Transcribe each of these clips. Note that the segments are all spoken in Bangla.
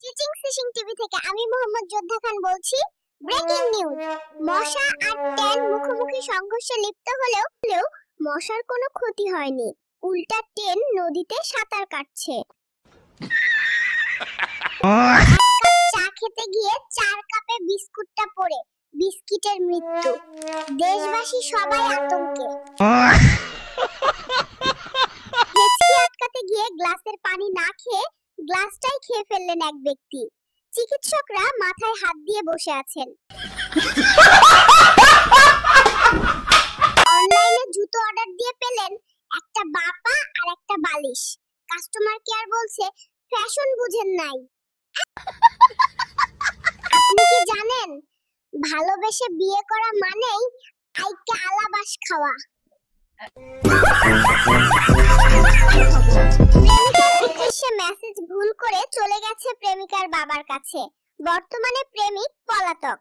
টিচিং সেশন টিভি থেকে আমি মোহাম্মদ যোদ্ধা খান বলছি। ব্রেকিং নিউজ, মশা আর ট্যান মুখোমুখি সংঘর্ষে লিপ্ত হলেও মশার কোনো ক্ষতি হয়নি, উল্টা ট্যান নদীতে সাঁতার কাটছে। চা খেতে গিয়ে 4 কাপে বিস্কুটটা পড়ে বিস্কিটের মৃত্যু, দেশবাসী সবাই আতঙ্কে। হেঁচকি আটকাতে গিয়ে গ্লাসের পানি না খেয়ে গ্লাসটাই খেয়ে ফেললেন এক ব্যক্তি। চিকিৎসকরা মাথায় হাত দিয়ে বসে আছেন। অনলাইনে জুতো অর্ডার দিয়ে পেলেন একটা বাপা আর একটা বালিশ। কাস্টমার কেয়ার বলছে ফ্যাশন বুঝেন নাই। আপনি কি জানেন ভালোবেসে বিয়ে করা মানেই আইকা আলাবাস খাওয়া। সে মেসেজ ভুল করে চলে গেছে প্রেমিকার বাবার কাছে। বর্তমানে প্রেমিক পলাতক।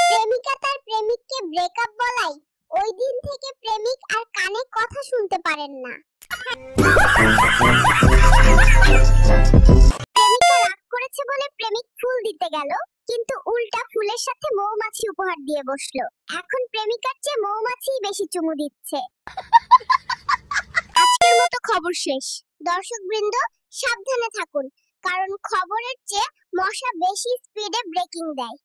প্রেমিকা তার প্রেমিককে ব্রেকআপ বলাই ওই দিন থেকে প্রেমিক আর কানে কথা শুনতে পারেন না। প্রেমিকা রাগ করেছে বলে প্রেমিক ফুল দিতে গেল, কিন্তু উল্টা ফুলের সাথে মৌমাছি উপহার দিয়ে বসলো। এখন প্রেমিকার চেয়ে মৌমাছিই বেশি চুমু দিচ্ছে। আজকের মতো খবর শেষ। দর্শকবৃন্দ সাবধানে থাকুন, কারণ খবরের চেয়ে মশা বেশি স্পিডে ব্রেকিং দেয়।